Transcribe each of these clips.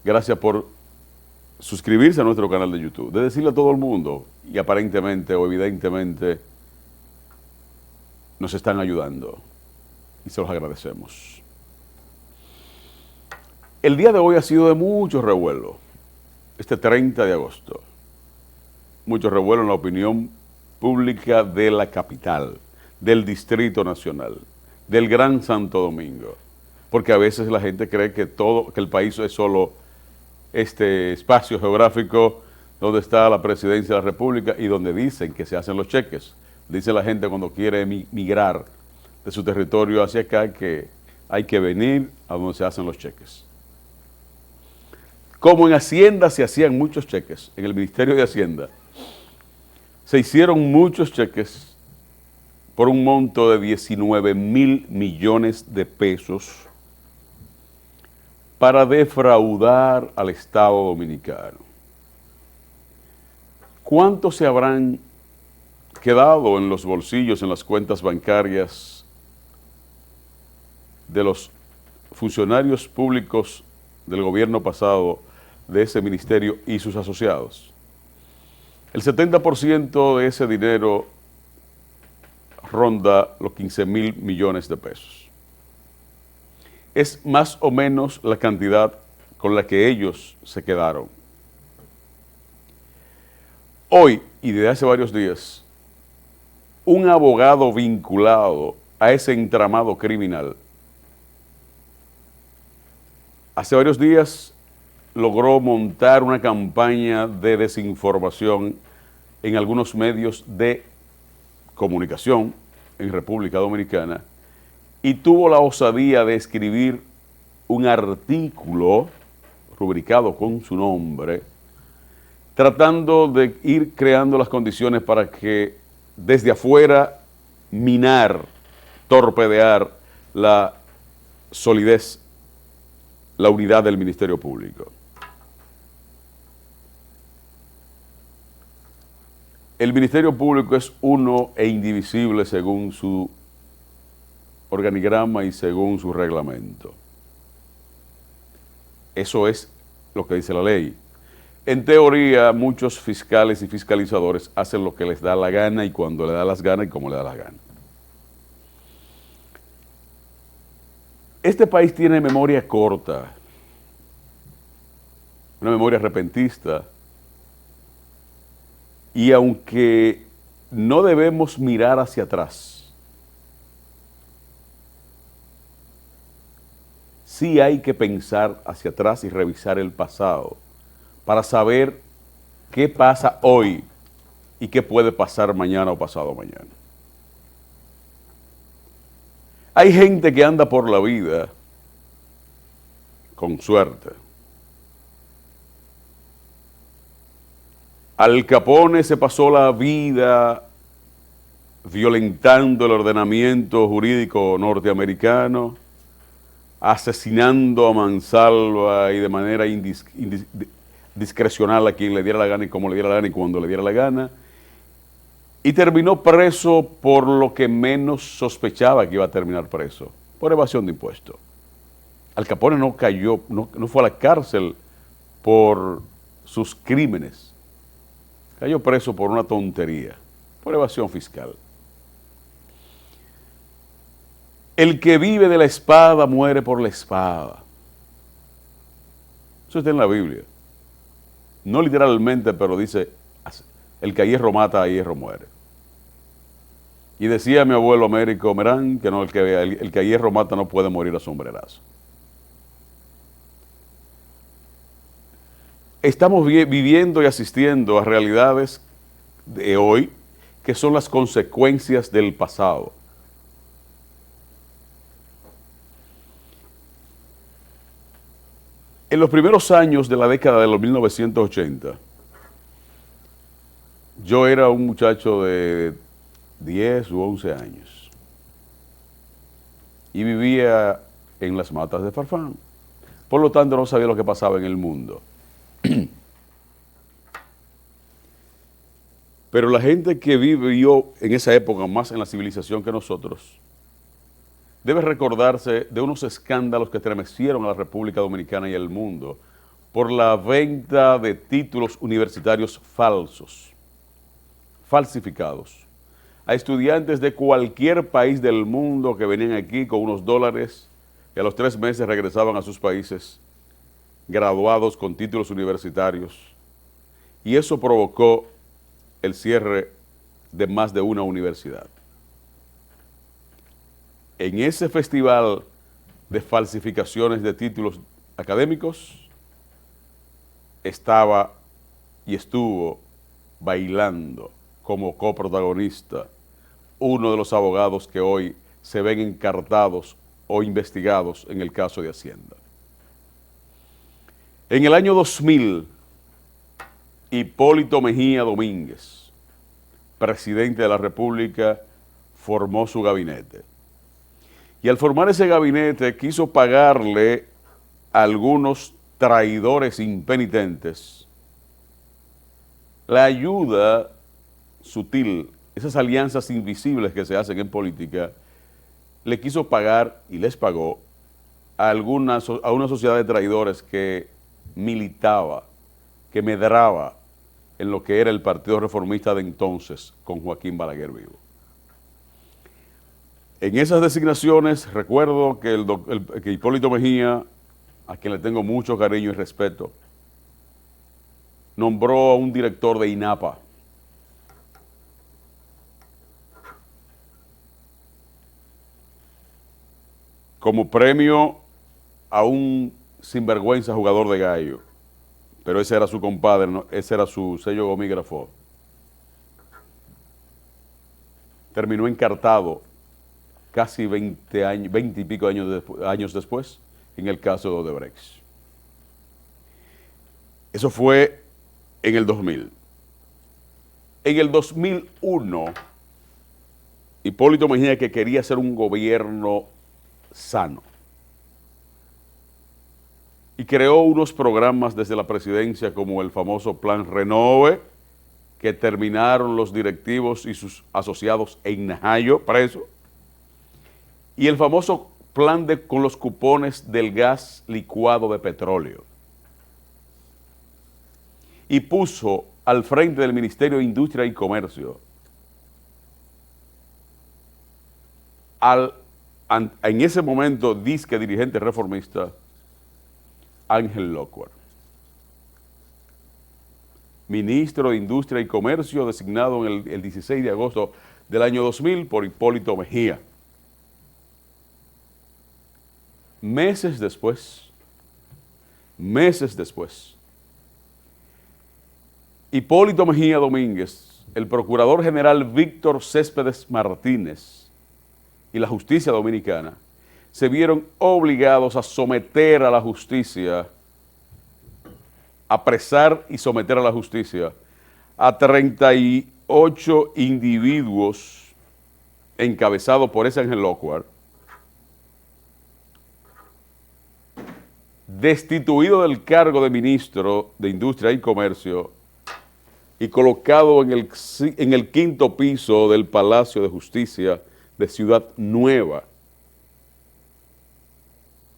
Gracias por suscribirse a nuestro canal de YouTube. De decirle a todo el mundo, y aparentemente o evidentemente nos están ayudando. Y se los agradecemos. El día de hoy ha sido de mucho revuelo. Este 30 de agosto. Mucho revuelo en la opinión pública de la capital, del Distrito Nacional, del Gran Santo Domingo. Porque a veces la gente cree que el país es solo este espacio geográfico donde está la presidencia de la República y donde dicen que se hacen los cheques. Dice la gente cuando quiere migrar de su territorio hacia acá que hay que venir a donde se hacen los cheques. Como en Hacienda se hacían muchos cheques, en el Ministerio de Hacienda, se hicieron muchos cheques por un monto de 19,000 millones de pesos para defraudar al Estado Dominicano. ¿Cuántos se habrán quedado en los bolsillos, en las cuentas bancarias de los funcionarios públicos del gobierno pasado de ese ministerio y sus asociados? El 70% de ese dinero ronda los 15,000 millones de pesos. Es más o menos la cantidad con la que ellos se quedaron. Hoy, y desde hace varios días, un abogado vinculado a ese entramado criminal, hace varios días logró montar una campaña de desinformación en algunos medios de comunicación en República Dominicana y tuvo la osadía de escribir un artículo rubricado con su nombre, tratando de ir creando las condiciones para que desde afuera minar, torpedear la solidez, la unidad del Ministerio Público. El Ministerio Público es uno e indivisible según su organigrama y según su reglamento. Eso es lo que dice la ley. En teoría, muchos fiscales y fiscalizadores hacen lo que les da la gana y cuando le da las ganas y como le da la gana. Este país tiene memoria corta, una memoria repentista, y aunque no debemos mirar hacia atrás, sí hay que pensar hacia atrás y revisar el pasado para saber qué pasa hoy y qué puede pasar mañana o pasado mañana. Hay gente que anda por la vida con suerte. Al Capone se pasó la vida violentando el ordenamiento jurídico norteamericano, asesinando a mansalva y de manera discrecional a quien le diera la gana y como le diera la gana y cuando le diera la gana, y terminó preso por lo que menos sospechaba que iba a terminar preso, por evasión de impuestos. Al Capone no cayó, no fue a la cárcel por sus crímenes. Cayó preso por una tontería, por evasión fiscal. El que vive de la espada muere por la espada. Eso está en la Biblia. No literalmente, pero dice, el que a hierro mata, a hierro muere. Y decía mi abuelo Américo Merán que no, el que a hierro mata no puede morir a sombrerazo. Estamos viviendo y asistiendo a realidades de hoy que son las consecuencias del pasado. En los primeros años de la década de los 1980, yo era un muchacho de 10 u 11 años y vivía en las matas de Farfán. Por lo tanto, no sabía lo que pasaba en el mundo. Pero la gente que vivió en esa época más en la civilización que nosotros debe recordarse de unos escándalos que estremecieron a la República Dominicana y al mundo por la venta de títulos universitarios falsos, falsificados, a estudiantes de cualquier país del mundo que venían aquí con unos dólares y a los 3 meses regresaban a sus países graduados con títulos universitarios. Y eso provocó el cierre de más de una universidad. En ese festival de falsificaciones de títulos académicos estaba y estuvo bailando como coprotagonista uno de los abogados que hoy se ven encartados o investigados en el caso de Hacienda. En el año 2000, Hipólito Mejía Domínguez, presidente de la República, formó su gabinete. Y al formar ese gabinete quiso pagarle a algunos traidores impenitentes la ayuda sutil, esas alianzas invisibles que se hacen en política, le quiso pagar y les pagó a una sociedad de traidores que militaba, que medraba en lo que era el Partido Reformista de entonces, con Joaquín Balaguer vivo. En esas designaciones recuerdo que Hipólito Mejía, a quien le tengo mucho cariño y respeto, nombró a un director de INAPA. Como premio a un sinvergüenza jugador de gallo, pero ese era su compadre, ¿no? Ese era su sello gomígrafo. Terminó encartado casi 20 años, 20 y pico años después, en el caso de Odebrecht. Eso fue en el 2000. En el 2001, Hipólito Mejía, que quería hacer un gobierno sano, y creó unos programas desde la presidencia como el famoso Plan Renove, que terminaron los directivos y sus asociados en Najayo presos, y el famoso plan con los cupones del gas licuado de petróleo. Y puso al frente del Ministerio de Industria y Comercio en ese momento disque dirigente reformista, Ángel Lockwood, ministro de Industria y Comercio, designado en el 16 de agosto del año 2000 por Hipólito Mejía. Meses después, Hipólito Mejía Domínguez, el procurador general Víctor Céspedes Martínez y la justicia dominicana se vieron obligados a someter a la justicia, apresar y someter a la justicia a 38 individuos encabezados por ese Ángel Lockwood, destituido del cargo de ministro de Industria y Comercio y colocado en el 5º piso del Palacio de Justicia de Ciudad Nueva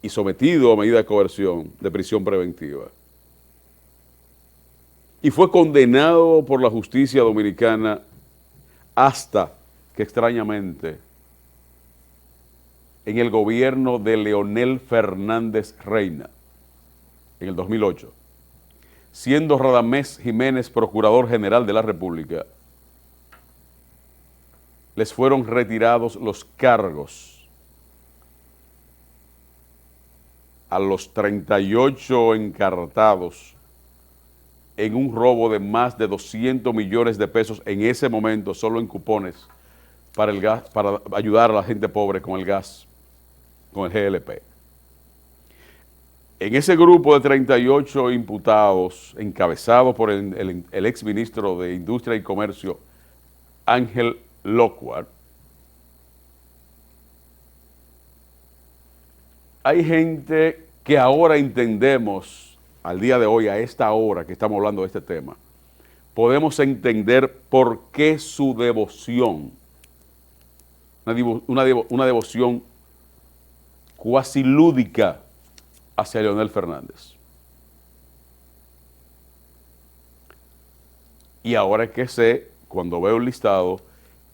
y sometido a medida de coerción de prisión preventiva. Y fue condenado por la justicia dominicana hasta que extrañamente en el gobierno de Leonel Fernández Reina, en el 2008, siendo Radamés Jiménez procurador general de la República, les fueron retirados los cargos a los 38 encartados en un robo de más de 200 millones de pesos en ese momento, solo en cupones para el gas, para ayudar a la gente pobre con el gas, con el GLP. En ese grupo de 38 imputados, encabezados por el exministro de Industria y Comercio, Ángel Lockwood, hay gente que ahora entendemos, al día de hoy, a esta hora que estamos hablando de este tema, podemos entender por qué su devoción, una devoción cuasi lúdica hacia Leonel Fernández. Y ahora es que sé, cuando veo el listado,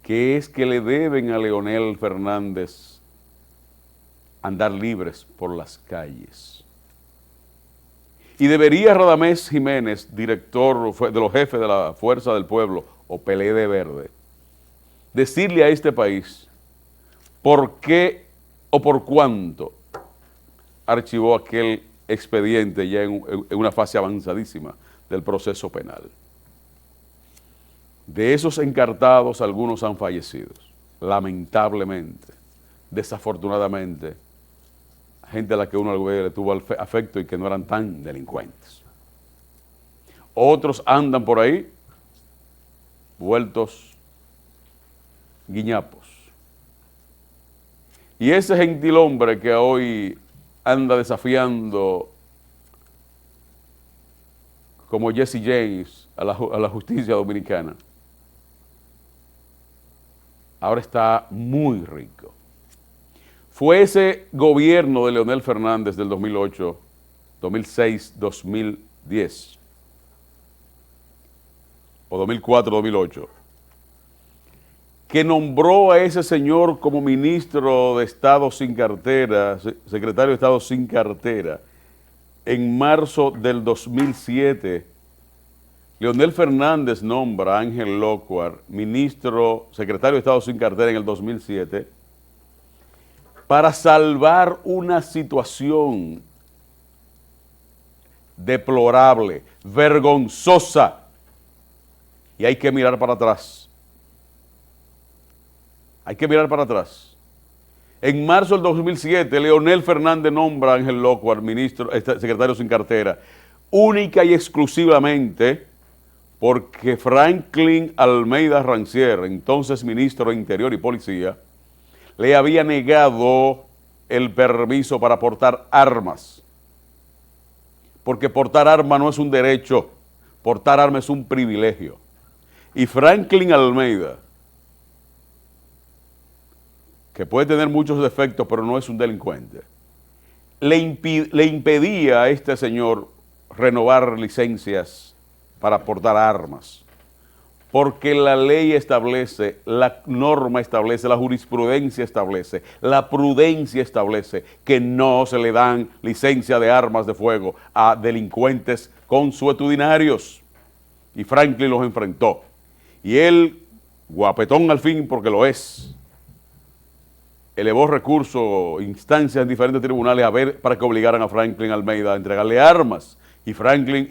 que es que le deben a Leonel Fernández andar libres por las calles. Y debería Radamés Jiménez, director de los jefes de la Fuerza del Pueblo, o PLD Verde, decirle a este país por qué o por cuánto archivó aquel expediente ya en una fase avanzadísima del proceso penal. De esos encartados, algunos han fallecido, lamentablemente, desafortunadamente, gente a la que uno le tuvo afecto y que no eran tan delincuentes. Otros andan por ahí vueltos guiñapos. Y ese gentilhombre que hoy anda desafiando como Jesse James a la justicia dominicana, ahora está muy rico. Fue ese gobierno de Leonel Fernández del 2008, 2006, 2010, o 2004, 2008, que nombró a ese señor como ministro de Estado sin cartera, secretario de Estado sin cartera, en marzo del 2007. Leonel Fernández nombra a Ángel Locuar, secretario de Estado sin cartera en el 2007, para salvar una situación deplorable, vergonzosa, y hay que mirar para atrás. Hay que mirar para atrás. En marzo del 2007, Leonel Fernández nombra a Ángel Locuar, secretario sin cartera, única y exclusivamente porque Franklin Almeida Rancier, entonces ministro de Interior y Policía, le había negado el permiso para portar armas. Porque portar armas no es un derecho, portar armas es un privilegio. Y Franklin Almeida, que puede tener muchos defectos, pero no es un delincuente, le impedía a este señor renovar licencias para portar armas, porque la ley establece, la norma establece, la jurisprudencia establece, la prudencia establece que no se le dan licencia de armas de fuego a delincuentes consuetudinarios. Y Franklin los enfrentó. Y él, guapetón al fin, porque lo es, elevó recursos, instancias en diferentes tribunales para que obligaran a Franklin Almeida a entregarle armas. Y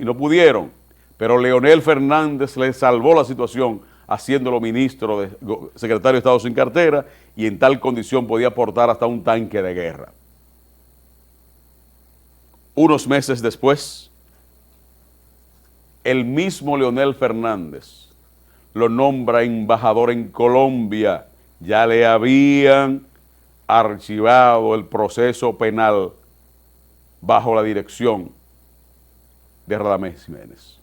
no pudieron. Pero Leonel Fernández le salvó la situación haciéndolo secretario de Estado sin cartera, y en tal condición podía portar hasta un tanque de guerra. Unos meses después, el mismo Leonel Fernández lo nombra embajador en Colombia. Ya le habían archivado el proceso penal bajo la dirección de Radamés Jiménez.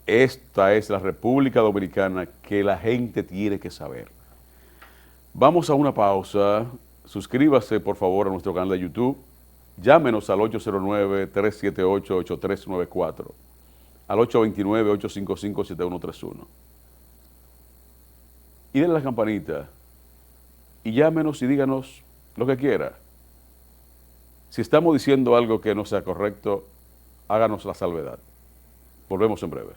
Esta es la República Dominicana que la gente tiene que saber. Vamos a una pausa. Suscríbase, por favor, a nuestro canal de YouTube. Llámenos al 809-378-8394, al 829-855-7131. Y denle la campanita y llámenos y díganos lo que quiera. Si estamos diciendo algo que no sea correcto, háganos la salvedad. Volvemos en breve.